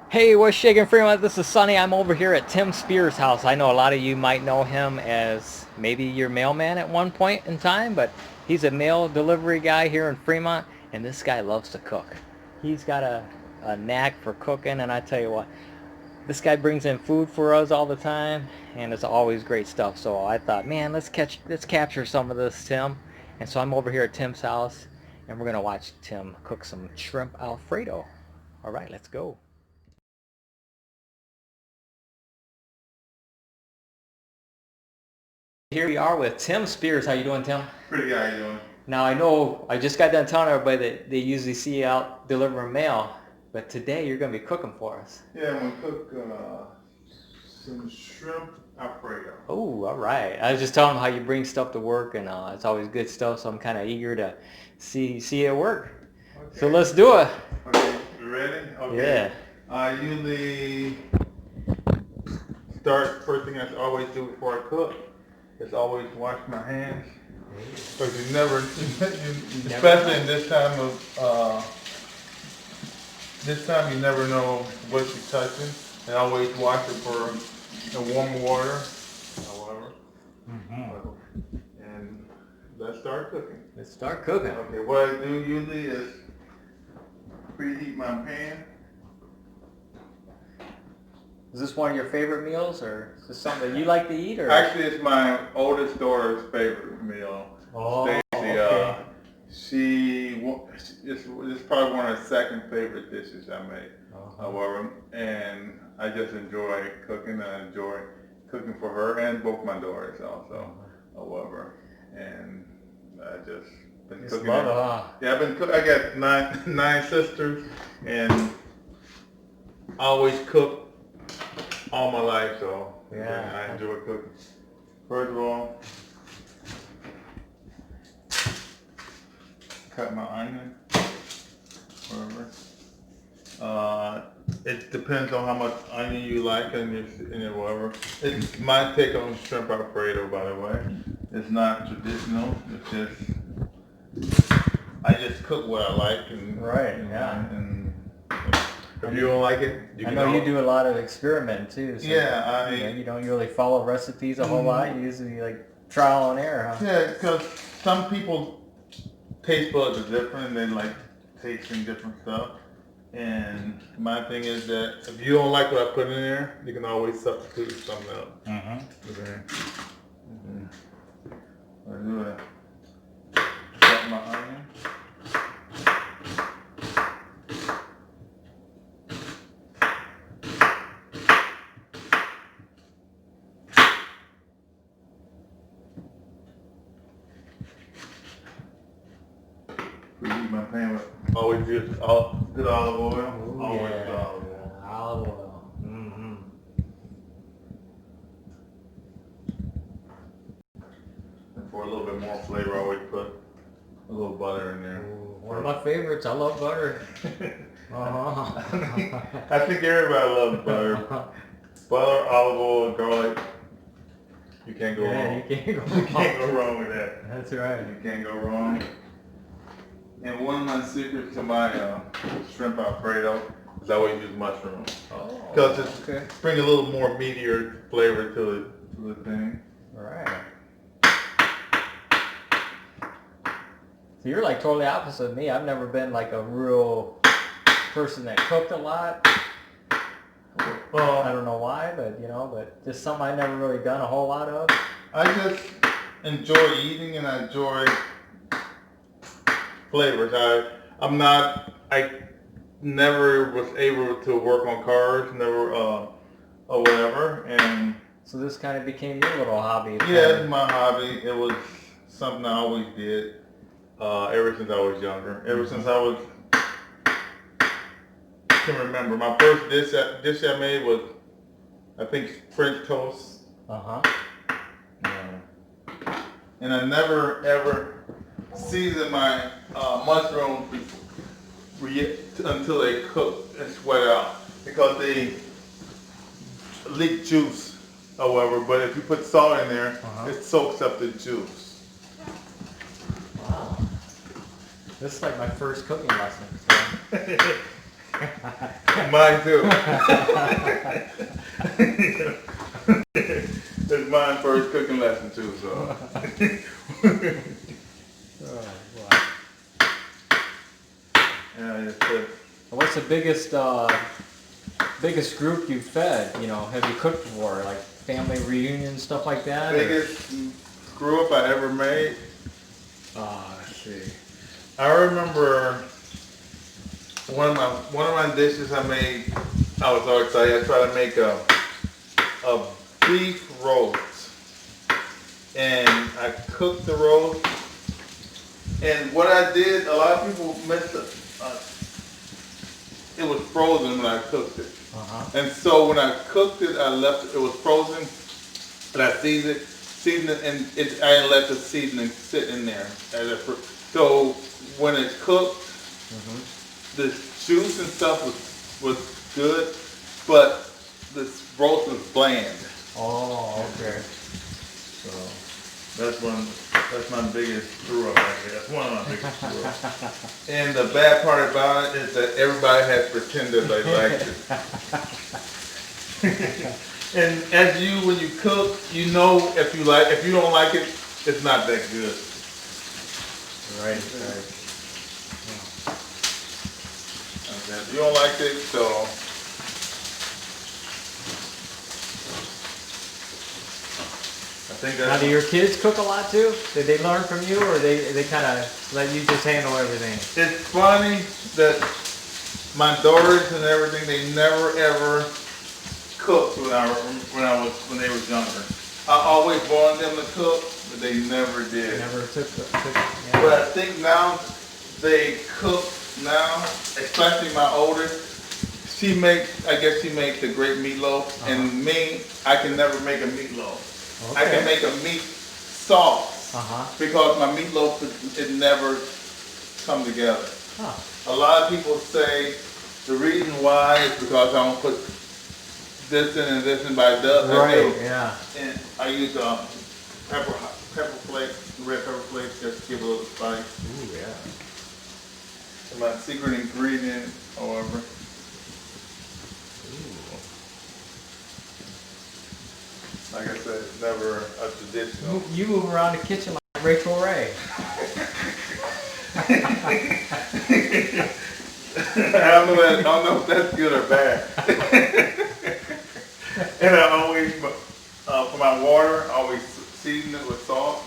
Hey, what's shaking, Fremont? This is Sonny. I'm over here at Tim Spears' house. I know a lot of you might know him as maybe your mailman at one point in time, but he's a mail delivery guy here in Fremont, and this guy loves to cook. He's got a knack for cooking, and I tell you what, this guy brings in food for us all the time, and it's always great stuff. So I thought, man, let's capture some of this, Tim. And so I'm over here at Tim's house, and we're gonna watch Tim cook some shrimp alfredo. All right, let's go. Here we are with Tim Spears. How you doing, Tim? Pretty good, how you doing? Now I know I just got done telling everybody that they usually see you out delivering mail, but today you're going to be cooking for us. Yeah, I'm gonna cook some shrimp alfredo. Oh, all right. I was just telling them how you bring stuff to work, and it's always good stuff. So I'm kind of eager to see it work. Okay. So let's do it. Okay, you ready? Okay. Yeah. I usually first thing I always do before I cook is always wash my hands. Because you never, especially in this time you never know what you're touching. And always wash it in warm water, however. And let's start cooking. Let's start cooking. Okay, what I do usually is preheat my pan. Is this one of your favorite meals, or is this something that you like to eat? Or Actually, it's my oldest daughter's favorite meal. Oh, Stacy, okay. it's probably one of her second favorite dishes I make. However, and I just enjoy cooking. I enjoy cooking for her and both my daughters also. However, and I just been Just cooking. love it, huh? Yeah, I've been I got nine sisters, and I always cook all my life, so Yeah. I enjoy cooking. First of all, cut my onion, whatever. It depends on how much onion you like and your whatever. It's my take on shrimp alfredo, by the way. It's not traditional. It's just I just cook what I like, and Right, yeah. And if you don't like it, I know you do a lot of experimenting too. So Yeah, you don't really follow recipes a whole lot. You usually like trial and error, huh? Yeah, because some people taste buds are different and they like tasting different stuff. And my thing is that if you don't like what I put in there, you can always substitute something else. Okay. I do that. Cut my onion. Preheat my pan with always use good olive oil. Ooh, Always yeah. good olive oil. Olive oil. Mm-hmm. And for a little bit more flavor, I always put a little butter in there. One of my favorites. I love butter. I think everybody loves butter. Butter, olive oil, garlic. You can't go wrong. You can't go wrong. You can't go wrong with that. That's right. You can't go wrong. And one of my secrets to my shrimp alfredo is I always use mushrooms. Because it's bring a little more meatier flavor to the thing. Right. So you're like totally opposite of me. I've never been like a real person that cooked a lot. Well, I don't know why, but just something I've never really done a whole lot of. I just enjoy eating and I enjoy flavors. I never was able to work on cars, never or whatever, and So this kind of became your little hobby. yeah, it's my hobby. It was something I always did ever since I was younger. Ever since I was can remember. My first dish I made was I think French toast. And I never ever seasoned my mushrooms until they cook and sweat out because they leak juice, however. But if you put salt in there, it soaks up the juice. Wow. This is like my first cooking lesson. So. Mine too. It's my first cooking lesson too, so. Oh, boy. Yeah, it's good. What's the biggest group you've fed? You know, have you cooked before, like family reunions, stuff like that? Biggest screw up I ever made. Let's see. I remember one of my dishes I made. I was so excited. I tried to make a beef roast, and I cooked the roast. And what I did, a lot of people missed it. It was frozen when I cooked it. And so when I cooked it, I left it was frozen, and I seasoned it, and I didn't let the seasoning sit in there. So when it's cooked, the juice and stuff was good, but this roast was bland. Oh, okay. So that's my biggest screw up right there. That's one of my biggest screw ups. And the bad part about it is that everybody has pretended they liked it. And when you cook, you know if you don't like it, it's not that good. Right. If you don't like it, so. I think that's. Now, do your kids cook a lot too? Did they learn from you, or they kind of let you just handle everything? It's funny that my daughters and everything, they never ever cooked when they were younger. I always wanted them to cook, but they never did. They never took yeah. But I think now they cook now, especially my oldest. I guess she makes a great meatloaf, and me, I can never make a meatloaf. Okay. I can make a meat sauce because my meatloaf it never come together. A lot of people say the reason why is because I don't put this in and this in, but I do. Right. Yeah. And I use pepper flakes, red pepper flakes, just to give a little spice. Ooh, yeah. And my secret ingredient, however. Like I said, it's never a traditional. You move around the kitchen like Rachel Ray. I don't know if that's good or bad. And I always, for my water, I always season it with salt.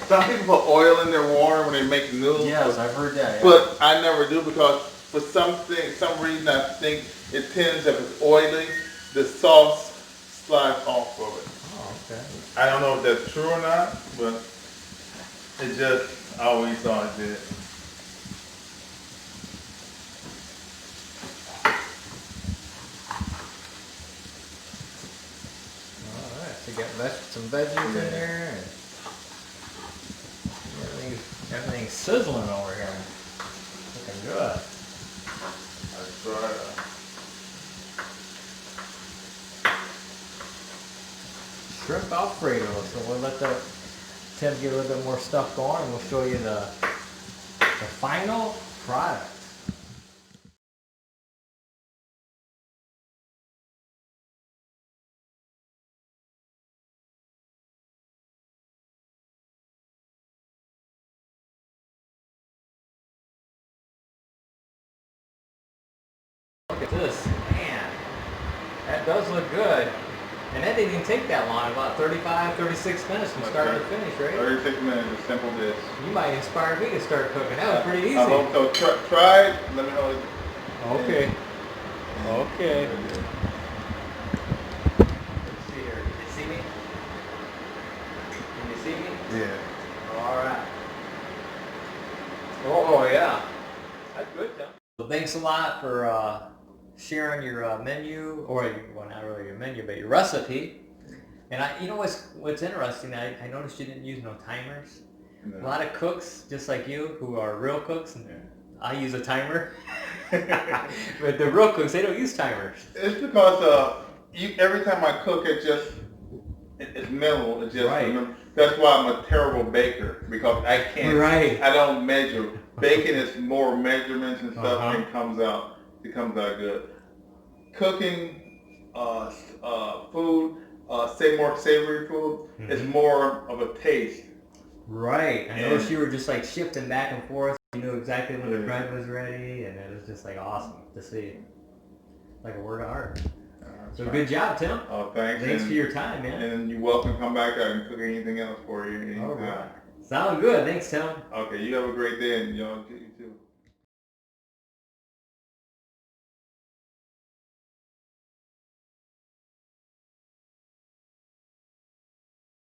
Some people put oil in their water when they make noodles. Yes, I've heard that. Yeah. But I never do because for some reason I think it tends, if it's oily, the sauce slides off of it. Oh, okay. I don't know if that's true or not, but it just, I always thought it did. Alright, so you got some veggies in there. And everything's sizzling over here. Looking good. That's right. Shrimp alfredo. So we'll let Tim get a little bit more stuff going, and we'll show you the final product. Look at this, man. That does look good. And that didn't even take that long, about 35, 36 minutes from start to finish, right? 36 minutes, a simple dish. You might inspire me to start cooking. That was pretty easy. I hope so. Try it. Let me know. Okay. Okay. Yeah. Let's see here. Can you see me? Can you see me? Yeah. All right. Oh, yeah. That's good, Tom. So thanks a lot for sharing your menu, or well, not really your menu, but your recipe. And you know what's interesting? I noticed you didn't use no timers. No. A lot of cooks, just like you, who are real cooks, and I use a timer. But the real cooks, they don't use timers. It's because every time I cook, it's minimal. It's just right. That's why I'm a terrible baker, because I can't. Right. I don't measure Baking is more measurements and stuff, Uh-huh. and it comes out good. Cooking, food, say more savory food, is more of a taste. Right. I noticed And- you were just like shifting back and forth. You knew exactly when the Yeah. bread was ready, and it was just like awesome to see. Like a work of art. So good job, Tim. Oh, thanks. Thanks and, for your time, man. And you're welcome to come back out and cook anything else for you anytime. All right. Sound good. Thanks, Tim. Okay, you have a great day, and y'all